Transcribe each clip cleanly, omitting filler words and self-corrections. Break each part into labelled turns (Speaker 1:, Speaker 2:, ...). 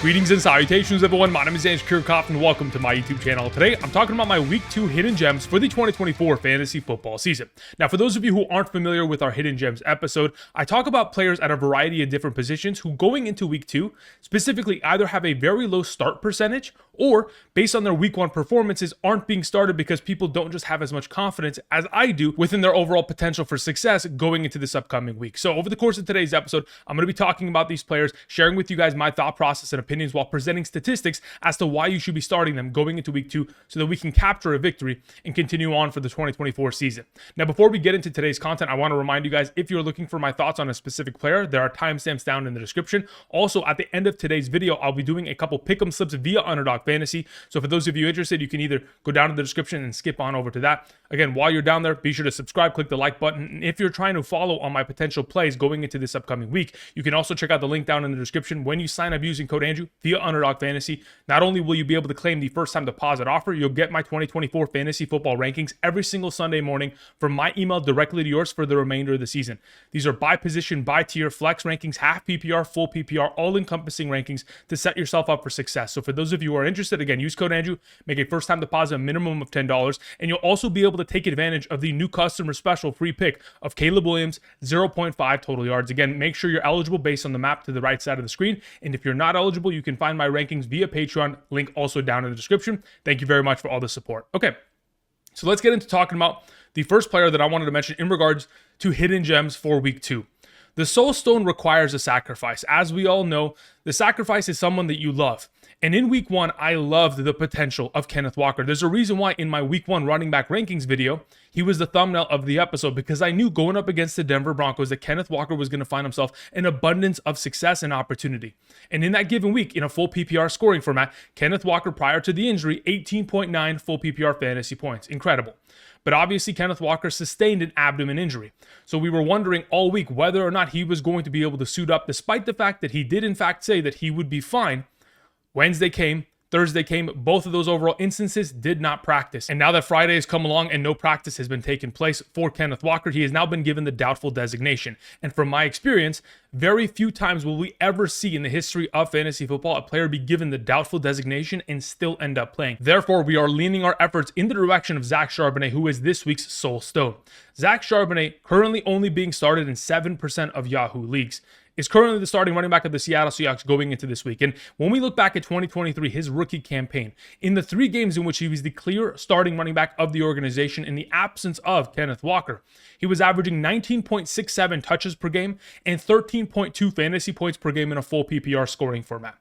Speaker 1: Greetings and salutations, everyone. My name is Andrew Kirchhoff, and welcome to my YouTube channel. Today, I'm talking about my Week 2 Hidden Gems for the 2024 fantasy football season. Now, for those of you who aren't familiar with our Hidden Gems episode, I talk about players at a variety of different positions who, going into Week 2, specifically either have a very low start percentage or, based on their Week 1 performances, aren't being started because people don't just have as much confidence as I do within their overall potential for success going into this upcoming week. So, over the course of today's episode, I'm going to be talking about these players, sharing with you guys my thought process and opinions while presenting statistics as to why you should be starting them going into Week 2 so that we can capture a victory and continue on for the 2024 season. Now, before we get into today's content, I want to remind you guys, if you're looking for my thoughts on a specific player, there are timestamps down in the description. Also, at the end of today's video, I'll be doing a couple pick'em slips via Underdog Fantasy. So for those of you interested, you can either go down to the description and skip on over to that. Again, while you're down there, be sure to subscribe, click the like button. And if you're trying to follow on my potential plays going into this upcoming week, you can also check out the link down in the description. When you sign up using code Andrew via Underdog Fantasy, not only will you be able to claim the first time deposit offer, you'll get my 2024 fantasy football rankings every single Sunday morning from my email directly to yours for the remainder of the season. These are by position, by tier, flex rankings, half PPR, full PPR, all-encompassing rankings to set yourself up for success. So for those of you who are interested, again, use code Andrew, make a first time deposit, a minimum of $10, and you'll also be able to take advantage of the new customer special free pick of Caleb Williams, 0.5 total yards. Again, make sure you're eligible based on the map to the right side of the screen. And if you're not eligible, you can find my rankings via Patreon, link also down in the description. Thank you very much for all the support. Okay, so let's get into talking about the first player that I wanted to mention in regards to hidden gems for Week 2. The Soul Stone requires a sacrifice. As we all know, the sacrifice is someone that you love. And in Week 1, I loved the potential of Kenneth Walker. There's a reason why in my Week 1 running back rankings video, he was the thumbnail of the episode, because I knew going up against the Denver Broncos that Kenneth Walker was going to find himself an abundance of success and opportunity. And in that given week, in a full PPR scoring format, Kenneth Walker, prior to the injury, 18.9 full PPR fantasy points. Incredible. But obviously, Kenneth Walker sustained an abdomen injury. So we were wondering all week whether or not he was going to be able to suit up, despite the fact that he did in fact say that he would be fine. Wednesday came, Thursday came, both of those overall instances did not practice. And now that Friday has come along and no practice has been taking place for Kenneth Walker, he has now been given the doubtful designation. And from my experience, very few times will we ever see in the history of fantasy football a player be given the doubtful designation and still end up playing. Therefore, we are leaning our efforts in the direction of Zach Charbonnet, who is this week's Soul Stone. Zach Charbonnet, currently only being started in 7% of Yahoo leagues, is currently the starting running back of the Seattle Seahawks going into this week. And when we look back at 2023, his rookie campaign, in the 3 games in which he was the clear starting running back of the organization in the absence of Kenneth Walker, he was averaging 19.67 touches per game and 13.2 fantasy points per game in a full PPR scoring format.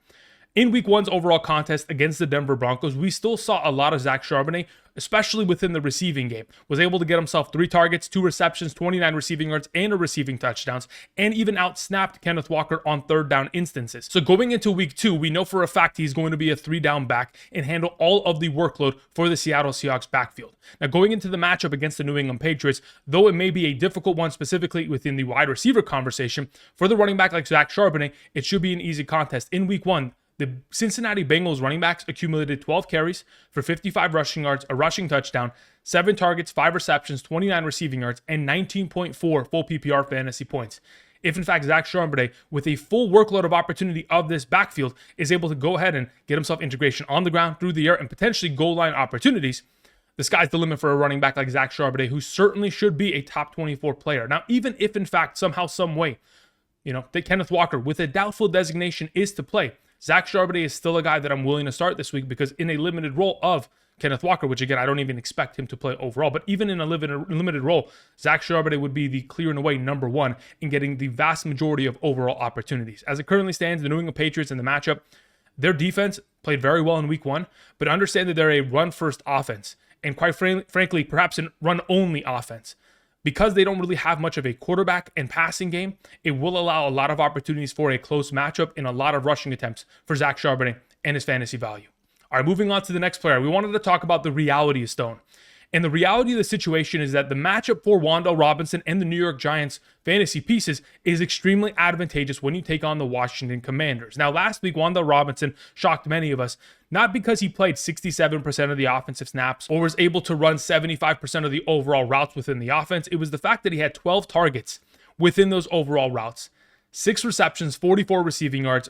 Speaker 1: In Week 1's overall contest against the Denver Broncos, we still saw a lot of Zach Charbonnet, especially within the receiving game. Was able to get himself 3 targets, 2 receptions, 29 receiving yards, and a receiving touchdowns, and even outsnapped Kenneth Walker on 3rd down instances. So going into Week 2, we know for a fact he's going to be a 3-down back and handle all of the workload for the Seattle Seahawks backfield. Now, going into the matchup against the New England Patriots, though it may be a difficult one specifically within the wide receiver conversation, for the running back like Zach Charbonnet, it should be an easy contest. In Week 1, the Cincinnati Bengals running backs accumulated 12 carries for 55 rushing yards, a rushing touchdown, 7 targets, 5 receptions, 29 receiving yards, and 19.4 full PPR fantasy points. If in fact Zach Charbonnet, with a full workload of opportunity of this backfield, is able to go ahead and get himself integration on the ground, through the air, and potentially goal line opportunities, the sky's the limit for a running back like Zach Charbonnet, who certainly should be a top 24 player. Now, even if in fact somehow, some way, that Kenneth Walker with a doubtful designation is to play, Zach Charbonnet is still a guy that I'm willing to start this week, because in a limited role of Kenneth Walker, which again, I don't even expect him to play overall, but even in a limited role, Zach Charbonnet would be the clear and away number 1 in getting the vast majority of overall opportunities. As it currently stands, the New England Patriots in the matchup, their defense played very well in Week 1, but understand that they're a run-first offense, and quite frankly, perhaps a run-only offense. Because they don't really have much of a quarterback and passing game, it will allow a lot of opportunities for a close matchup and a lot of rushing attempts for Zach Charbonnet and his fantasy value. All right, moving on to the next player. We wanted to talk about the reality of Stone. And the reality of the situation is that the matchup for WAN'DALE Robinson and the New York Giants fantasy pieces is extremely advantageous when you take on the Washington Commanders. Now, last week, WAN'DALE Robinson shocked many of us, not because he played 67% of the offensive snaps or was able to run 75% of the overall routes within the offense. It was the fact that he had 12 targets within those overall routes, 6 receptions, 44 receiving yards,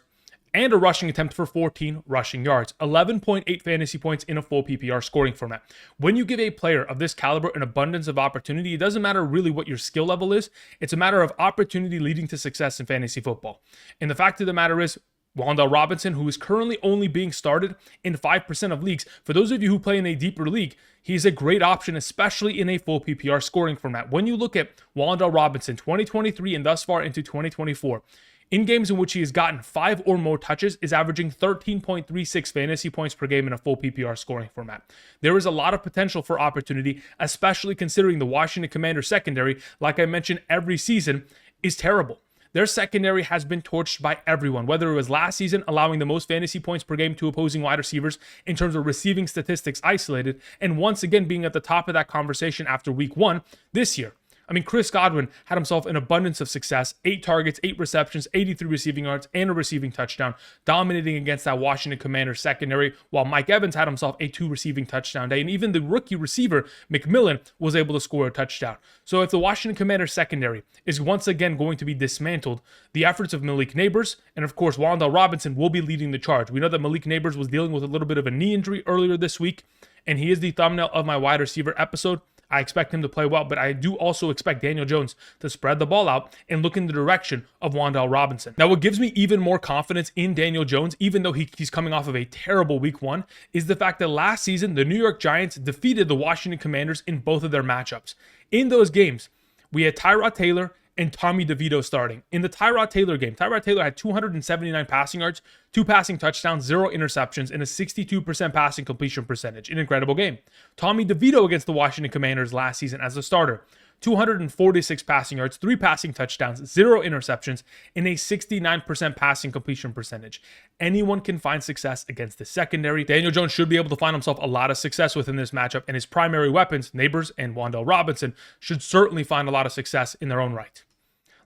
Speaker 1: and a rushing attempt for 14 rushing yards, 11.8 fantasy points in a full PPR scoring format. When you give a player of this caliber an abundance of opportunity, it doesn't matter really what your skill level is. It's a matter of opportunity leading to success in fantasy football. And the fact of the matter is, WAN'DALE Robinson, who is currently only being started in 5% of leagues. For those of you who play in a deeper league, he's a great option, especially in a full PPR scoring format. When you look at WAN'DALE Robinson, 2023 and thus far into 2024, in games in which he has gotten 5 or more touches, is averaging 13.36 fantasy points per game in a full PPR scoring format. There is a lot of potential for opportunity, especially considering the Washington Commanders secondary, like I mentioned every season, is terrible. Their secondary has been torched by everyone, whether it was last season allowing the most fantasy points per game to opposing wide receivers in terms of receiving statistics isolated, and once again being at the top of that conversation after week 1 this year. I mean, Chris Godwin had himself an abundance of success, 8 targets, 8 receptions, 83 receiving yards, and a receiving touchdown, dominating against that Washington Commanders secondary, while Mike Evans had himself a 2 receiving touchdown day, and even the rookie receiver, McMillan, was able to score a touchdown. So if the Washington Commanders secondary is once again going to be dismantled, the efforts of Malik Neighbors, and of course WAN'DALE Robinson, will be leading the charge. We know that Malik Neighbors was dealing with a little bit of a knee injury earlier this week, and he is the thumbnail of my wide receiver episode. I expect him to play well, but I do also expect Daniel Jones to spread the ball out and look in the direction of WAN'DALE Robinson. Now, what gives me even more confidence in Daniel Jones, even though he's coming off of a terrible week 1, is the fact that last season, the New York Giants defeated the Washington Commanders in both of their matchups. In those games, we had Tyrod Taylor and Tommy DeVito starting. In the Tyrod Taylor game, Tyrod Taylor had 279 passing yards, 2 passing touchdowns, 0 interceptions, and a 62% passing completion percentage. An incredible game. Tommy DeVito against the Washington Commanders last season as a starter, 246 passing yards, 3 passing touchdowns, 0 interceptions, and a 69% passing completion percentage. Anyone can find success against the secondary. Daniel Jones should be able to find himself a lot of success within this matchup, and his primary weapons, Neighbors and WAN'DALE Robinson, should certainly find a lot of success in their own right.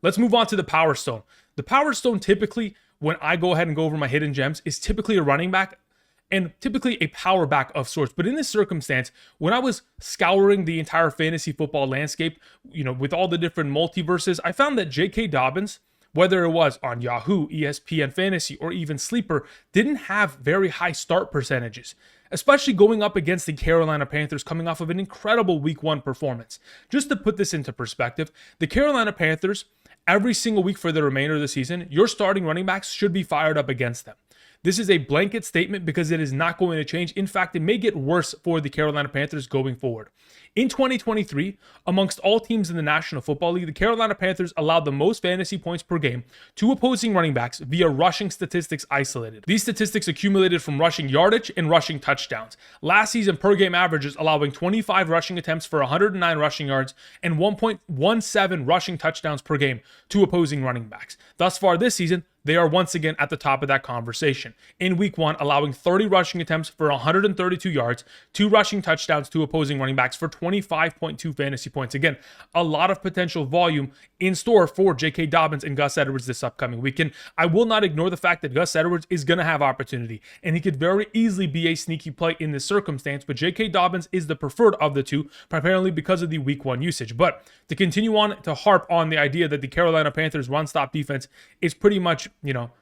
Speaker 1: Let's move on to the Power Stone. The Power Stone, typically, when I go ahead and go over my hidden gems, is typically a running back and typically a power back of sorts. But in this circumstance, when I was scouring the entire fantasy football landscape, with all the different multiverses, I found that J.K. Dobbins, whether it was on Yahoo, ESPN Fantasy, or even Sleeper, didn't have very high start percentages, especially going up against the Carolina Panthers coming off of an incredible week 1 performance. Just to put this into perspective, the Carolina Panthers, every single week for the remainder of the season, your starting running backs should be fired up against them. This is a blanket statement because it is not going to change. In fact, it may get worse for the Carolina Panthers going forward. In 2023, amongst all teams in the National Football League, the Carolina Panthers allowed the most fantasy points per game to opposing running backs via rushing statistics isolated. These statistics accumulated from rushing yardage and rushing touchdowns. Last season, per game averages allowing 25 rushing attempts for 109 rushing yards and 1.17 rushing touchdowns per game to opposing running backs. Thus far this season, they are once again at the top of that conversation. In week 1, allowing 30 rushing attempts for 132 yards, 2 rushing touchdowns to opposing running backs for 25.2 fantasy points. Again, a lot of potential volume in store for J.K. Dobbins and Gus Edwards this upcoming week. And I will not ignore the fact that Gus Edwards is going to have opportunity, and he could very easily be a sneaky play in this circumstance, but J.K. Dobbins is the preferred of the two, primarily because of the week 1 usage. But to continue on to harp on the idea that the Carolina Panthers run-stop defense is pretty much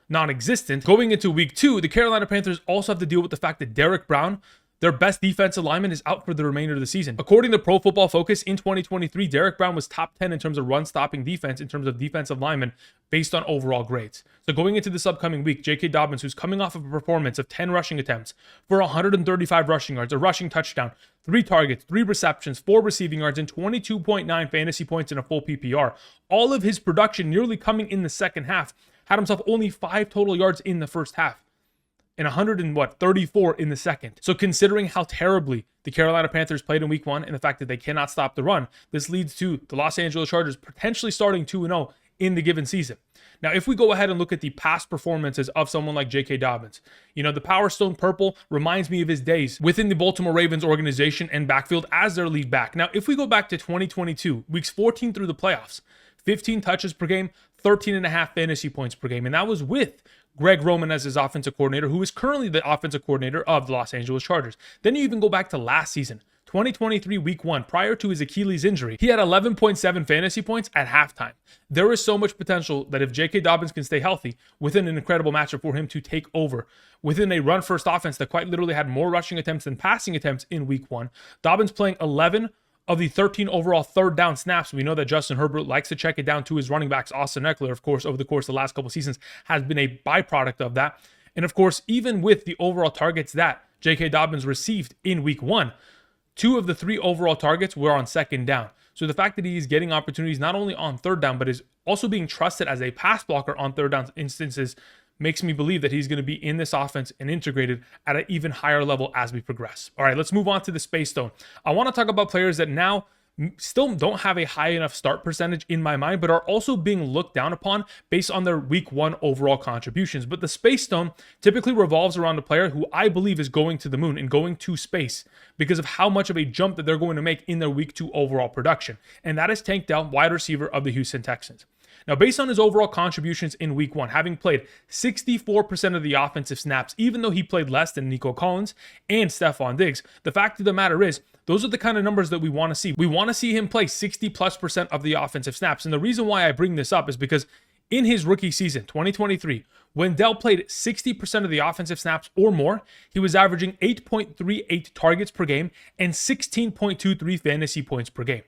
Speaker 1: non-existent. Going into week 2, the Carolina Panthers also have to deal with the fact that Derek Brown, their best defensive lineman, is out for the remainder of the season. According to Pro Football Focus, in 2023, Derek Brown was top 10 in terms of run-stopping defense, in terms of defensive linemen, based on overall grades. So going into this upcoming week, J.K. Dobbins, who's coming off of a performance of 10 rushing attempts for 135 rushing yards, a rushing touchdown, 3 targets, 3 receptions, 4 receiving yards, and 22.9 fantasy points in a full PPR. All of his production nearly coming in the second half, had himself only 5 total yards in the first half and 34 in the second. So considering how terribly the Carolina Panthers played in week 1 and the fact that they cannot stop the run, this leads to the Los Angeles Chargers potentially starting 2-0 in the given season. Now, if we go ahead and look at the past performances of someone like J.K. Dobbins, the Power Stone Purple reminds me of his days within the Baltimore Ravens organization and backfield as their lead back. Now, if we go back to 2022, weeks 14 through the playoffs, 15 touches per game, 13.5 fantasy points per game. And that was with Greg Roman as his offensive coordinator, who is currently the offensive coordinator of the Los Angeles Chargers. Then you even go back to last season, 2023 week 1, prior to his Achilles injury, he had 11.7 fantasy points at halftime. There is so much potential that if J.K. Dobbins can stay healthy, within an incredible matchup for him to take over. Within a run-first offense that quite literally had more rushing attempts than passing attempts in week 1, Dobbins playing 11 of the 13 overall third down snaps. We know that Justin Herbert likes to check it down to his running backs. Austin Eckler, of course, over the course of the last couple seasons has been a byproduct of that. And of course, even with the overall targets that J.K. Dobbins received in week 1, 2 of the 3 overall targets were on second down. So the fact that he's getting opportunities not only on third down, but is also being trusted as a pass blocker on third down instances makes me believe that he's going to be in this offense and integrated at an even higher level as we progress. All right, let's move on to the Space Stone. I want to talk about players that now still don't have a high enough start percentage in my mind, but are also being looked down upon based on their week 1 overall contributions. But the Space Stone typically revolves around a player who I believe is going to the moon and going to space because of how much of a jump that they're going to make in their week 2 overall production. And that is Tank Dell, wide receiver of the Houston Texans. Now, based on his overall contributions in week 1, having played 64% of the offensive snaps, even though he played less than Nico Collins and Stephon Diggs, the fact of the matter is, those are the kind of numbers that we want to see. We want to see him play 60+% of the offensive snaps. And the reason why I bring this up is because in his rookie season, 2023, when Dell played 60% of the offensive snaps or more, he was averaging 8.38 targets per game and 16.23 fantasy points per game.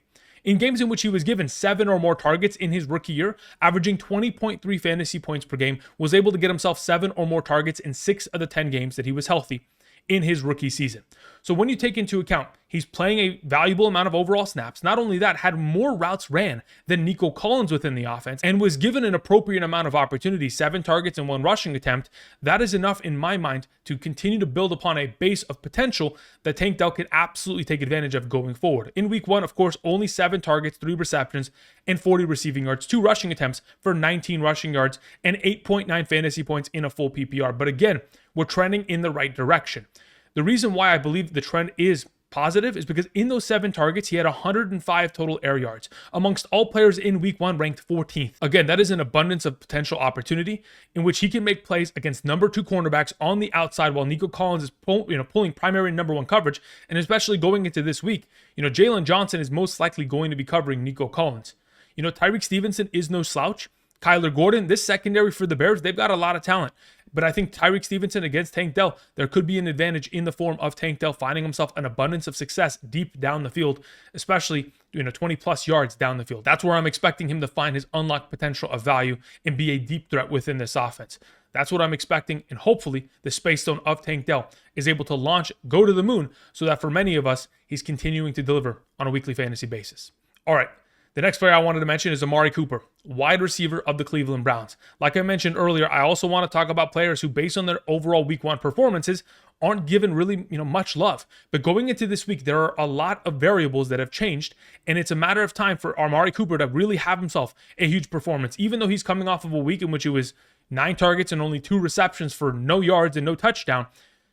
Speaker 1: In games in which he was given 7 or more targets in his rookie year, averaging 20.3 fantasy points per game, was able to get himself 7 or more targets in 6 of the 10 games that he was healthy in his rookie season. So when you take into account he's playing a valuable amount of overall snaps, not only that, had more routes ran than Nico Collins within the offense, and was given an appropriate amount of opportunity, 7 targets and 1 rushing attempt, that is enough in my mind to continue to build upon a base of potential that Tank Dell can absolutely take advantage of going forward. In week 1, of course, only 7 targets, 3 receptions, and 40 receiving yards, 2 rushing attempts for 19 rushing yards, and 8.9 fantasy points in a full PPR. But again, we're trending in the right direction. The reason why I believe the trend is positive is because in those 7 targets, he had 105 total air yards. Amongst all players in week 1, ranked 14th. Again, that is an abundance of potential opportunity in which he can make plays against number 2 cornerbacks on the outside while Nico Collins is pulling primary number 1 coverage. And especially going into this week, Jalen Johnson is most likely going to be covering Nico Collins. Tyreek Stevenson is no slouch. Kyler Gordon, this secondary for the Bears, they've got a lot of talent. But I think Tyreek Stevenson against Tank Dell, there could be an advantage in the form of Tank Dell finding himself an abundance of success deep down the field, especially 20+ yards down the field. That's where I'm expecting him to find his unlocked potential of value and be a deep threat within this offense. That's what I'm expecting, and hopefully the Space Stone of Tank Dell is able to launch, go to the moon, so that for many of us, he's continuing to deliver on a weekly fantasy basis. All right. The next player I wanted to mention is Amari Cooper, wide receiver of the Cleveland Browns. Like I mentioned earlier, I also want to talk about players who, based on their overall week 1 performances, aren't given really, much love. But going into this week, there are a lot of variables that have changed, and it's a matter of time for Amari Cooper to really have himself a huge performance, even though he's coming off of a week in which it was 9 targets and only 2 receptions for no yards and no touchdown.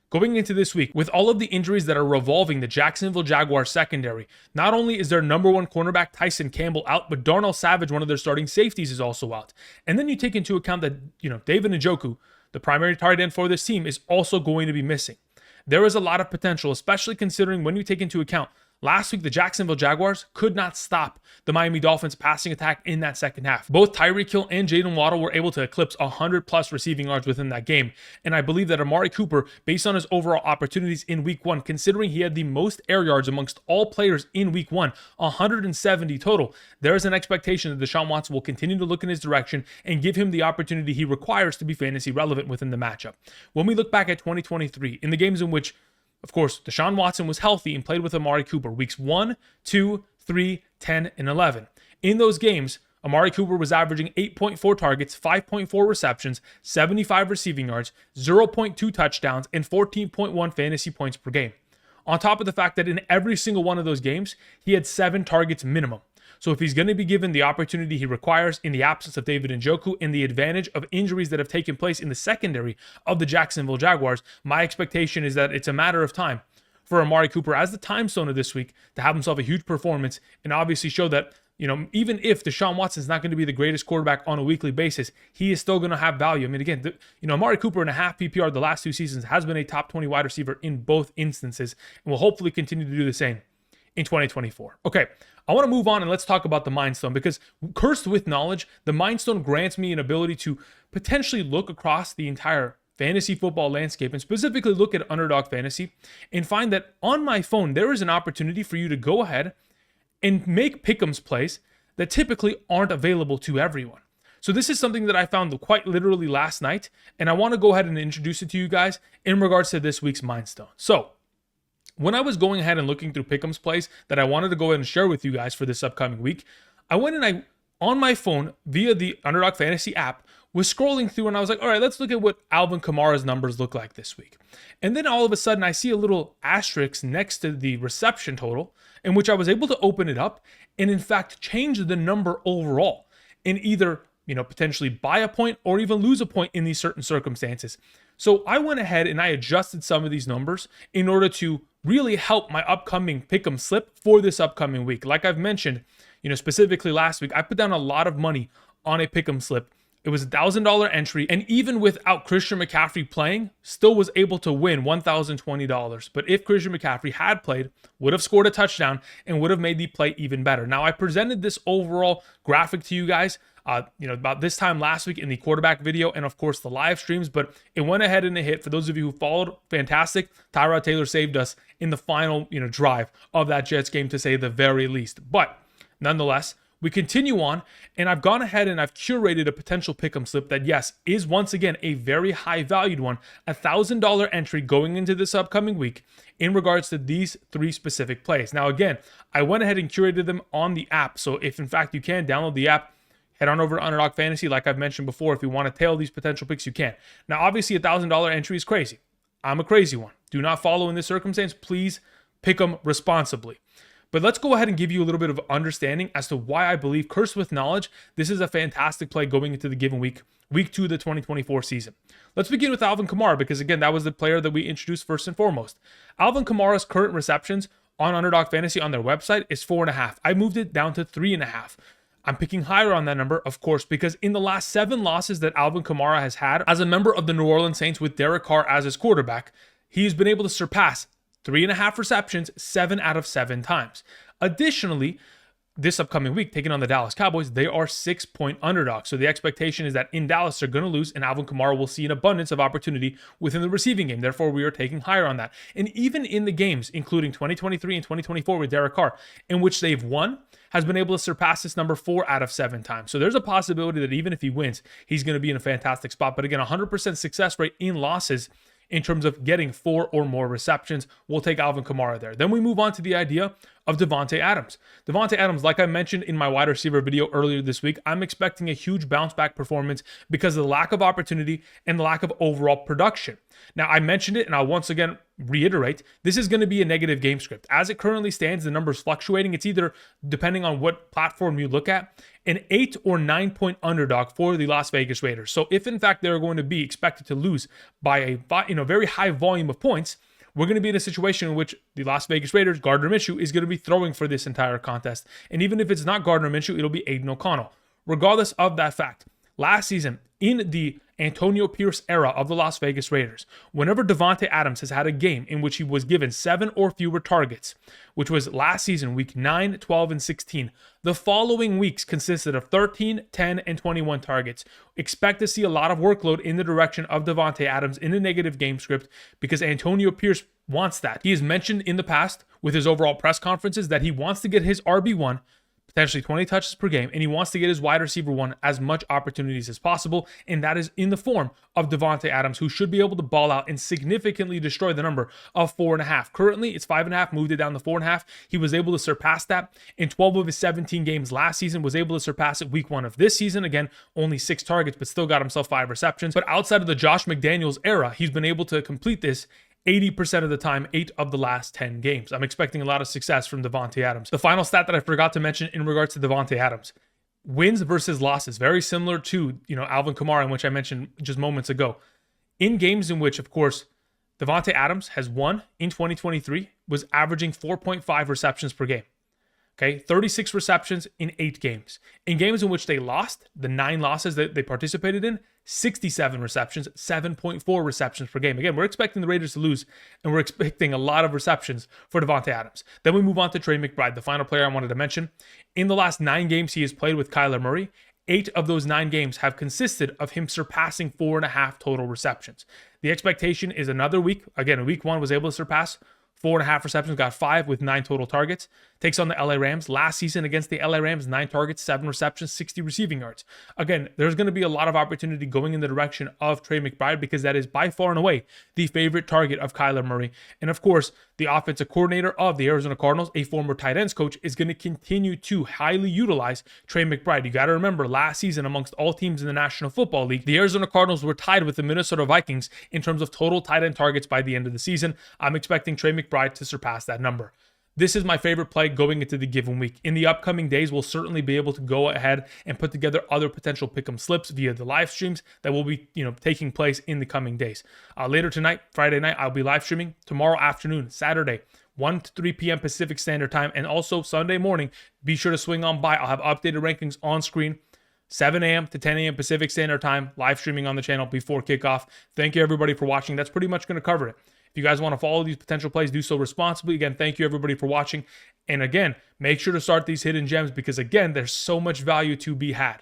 Speaker 1: Going into this week, with all of the injuries that are revolving the Jacksonville Jaguars secondary, not only is their number 1 cornerback Tyson Campbell out, but Darnell Savage, one of their starting safeties, is also out. And then you take into account that, David Njoku, the primary tight end for this team, is also going to be missing. There is a lot of potential, especially considering when you take into account last week, the Jacksonville Jaguars could not stop the Miami Dolphins passing attack in that second half. Both Tyreek Hill and Jaylen Waddle were able to eclipse 100+ receiving yards within that game. And I believe that Amari Cooper, based on his overall opportunities in week 1, considering he had the most air yards amongst all players in week 1, 170 total, there is an expectation that Deshaun Watson will continue to look in his direction and give him the opportunity he requires to be fantasy relevant within the matchup. When we look back at 2023, in the games in which, of course, Deshaun Watson was healthy and played with Amari Cooper weeks 1, 2, 3, 10, and 11. In those games, Amari Cooper was averaging 8.4 targets, 5.4 receptions, 75 receiving yards, 0.2 touchdowns, and 14.1 fantasy points per game. On top of the fact that in every single one of those games, he had 7 targets minimum. So if he's going to be given the opportunity he requires in the absence of David Njoku and the advantage of injuries that have taken place in the secondary of the Jacksonville Jaguars, my expectation is that it's a matter of time for Amari Cooper as the time stone of this week to have himself a huge performance and obviously show that, even if Deshaun Watson is not going to be the greatest quarterback on a weekly basis, he is still going to have value. I mean, again, Amari Cooper in a half PPR the last 2 seasons has been a top 20 wide receiver in both instances and will hopefully continue to do the same in 2024. Okay, I want to move on and let's talk about the Mind Stone, because cursed with knowledge, the Mind Stone grants me an ability to potentially look across the entire fantasy football landscape and specifically look at Underdog Fantasy and find that on my phone, there is an opportunity for you to go ahead and make pick'ems plays that typically aren't available to everyone. So this is something that I found quite literally last night, and I want to go ahead and introduce it to you guys in regards to this week's Mind Stone. So when I was going ahead and looking through pick'ems plays that I wanted to go ahead and share with you guys for this upcoming week, I went and on my phone via the Underdog Fantasy app, was scrolling through and I was like, all right, let's look at what Alvin Kamara's numbers look like this week. And then all of a sudden I see a little asterisk next to the reception total, in which I was able to open it up and in fact change the number overall and either, potentially buy a point or even lose a point in these certain circumstances. So I went ahead and I adjusted some of these numbers in order to really help my upcoming pick'em slip for this upcoming week. Like I've mentioned, specifically last week, I put down a lot of money on a pick'em slip. It was a $1,000 entry, and even without Christian McCaffrey playing, still was able to win $1,020. But if Christian McCaffrey had played, would have scored a touchdown and would have made the play even better. Now, I presented this overall graphic to you guys, about this time last week in the quarterback video and of course the live streams, but it went ahead and it hit. For those of you who followed, fantastic. Tyrod Taylor saved us in the final, drive of that Jets game, to say the very least. But nonetheless, we continue on, and I've gone ahead and I've curated a potential pick'em slip that, yes, is once again a very high valued one, $1,000 entry going into this upcoming week in regards to these three specific plays. Now, again, I went ahead and curated them on the app. So if in fact you can download the app, head on over to Underdog Fantasy. Like I've mentioned before, if you want to tail these potential picks, you can. Now, obviously, $1,000 entry is crazy. I'm a crazy one. Do not follow in this circumstance. Please pick them responsibly. But let's go ahead and give you a little bit of understanding as to why I believe, cursed with knowledge, this is a fantastic play going into the given week 2 of the 2024 season. Let's begin with Alvin Kamara, because again, that was the player that we introduced first and foremost. Alvin Kamara's current receptions on Underdog Fantasy on their website is 4.5. I moved it down to 3.5. I'm picking higher on that number, of course, because in the last 7 losses that Alvin Kamara has had as a member of the New Orleans Saints with Derek Carr as his quarterback, he's been able to surpass 3.5 receptions 7 out of 7 times. Additionally, this upcoming week, taking on the Dallas Cowboys, they are 6-point underdogs. So the expectation is that in Dallas, they're going to lose, and Alvin Kamara will see an abundance of opportunity within the receiving game. Therefore, we are taking higher on that. And even in the games, including 2023 and 2024 with Derek Carr, in which they've won, has been able to surpass this number 4 out of 7 times. So there's a possibility that even if he wins, he's going to be in a fantastic spot. But again, 100% success rate in losses in terms of getting 4 or more receptions. We'll take Alvin Kamara there. Then we move on to the idea of Davante Adams. Davante Adams, like I mentioned in my wide receiver video earlier this week, I'm expecting a huge bounce back performance because of the lack of opportunity and the lack of overall production. Now, I mentioned it, and I'll once again reiterate, this is going to be a negative game script. As it currently stands, the number's fluctuating. It's either, depending on what platform you look at, an 8 or 9 point underdog for the Las Vegas Raiders. So if in fact they're going to be expected to lose by a very high volume of points, we're going to be in a situation in which the Las Vegas Raiders, Gardner Minshew, is going to be throwing for this entire contest. And even if it's not Gardner Minshew, it'll be Aiden O'Connell. Regardless of that fact, last season, in the Antonio Pierce era of the Las Vegas Raiders, whenever Davante Adams has had a game in which he was given 7 or fewer targets, which was last season, week 9, 12, and 16, the following weeks consisted of 13, 10, and 21 targets. Expect to see a lot of workload in the direction of Davante Adams in a negative game script because Antonio Pierce wants that. He has mentioned in the past with his overall press conferences that he wants to get his RB1, potentially 20 touches per game, and he wants to get his wide receiver one as much opportunities as possible, and that is in the form of Davante Adams, who should be able to ball out and significantly destroy the number of 4.5. Currently, it's 5.5, moved it down to 4.5. He was able to surpass that in 12 of his 17 games last season, was able to surpass it week 1 of this season. Again, only 6 targets, but still got himself 5 receptions. But outside of the Josh McDaniels era, he's been able to complete this 80% of the time, 8 of the last 10 games. I'm expecting a lot of success from Davante Adams. The final stat that I forgot to mention in regards to Davante Adams, wins versus losses, very similar to, Alvin Kamara, in which I mentioned just moments ago. In games in which, of course, Davante Adams has won in 2023, was averaging 4.5 receptions per game. Okay, 36 receptions in 8 games. In games in which they lost, the 9 losses that they participated in, 67 receptions, 7.4 receptions per game. Again, we're expecting the Raiders to lose, and we're expecting a lot of receptions for Davante Adams. Then we move on to Trey McBride, the final player I wanted to mention. In the last 9 games he has played with Kyler Murray, 8 of those 9 games have consisted of him surpassing 4.5 total receptions. The expectation is another week. Again, in week 1 was able to surpass 4.5 receptions, got 5 with 9 total targets. Takes on the LA Rams. Last season against the LA Rams, 9 targets, 7 receptions, 60 receiving yards. Again, there's going to be a lot of opportunity going in the direction of Trey McBride because that is by far and away the favorite target of Kyler Murray. And of course, the offensive coordinator of the Arizona Cardinals, a former tight ends coach, is going to continue to highly utilize Trey McBride. You got to remember, last season amongst all teams in the National Football League, the Arizona Cardinals were tied with the Minnesota Vikings in terms of total tight end targets by the end of the season. I'm expecting Trey McBride to surpass that number. This is my favorite play going into the given week. In the upcoming days, we'll certainly be able to go ahead and put together other potential pick'em slips via the live streams that will be, taking place in the coming days. Later tonight, Friday night, I'll be live streaming. Tomorrow afternoon, Saturday, 1 to 3 p.m. Pacific Standard Time, and also Sunday morning, be sure to swing on by. I'll have updated rankings on screen. 7 a.m. to 10 a.m. Pacific Standard Time, live streaming on the channel before kickoff. Thank you, everybody, for watching. That's pretty much going to cover it. If you guys want to follow these potential plays, do so responsibly. Again, thank you, everybody, for watching. And again, make sure to start these hidden gems because, again, there's so much value to be had.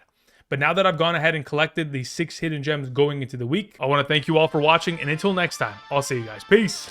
Speaker 1: But now that I've gone ahead and collected these 6 hidden gems going into the week, I want to thank you all for watching. And until next time, I'll see you guys. Peace.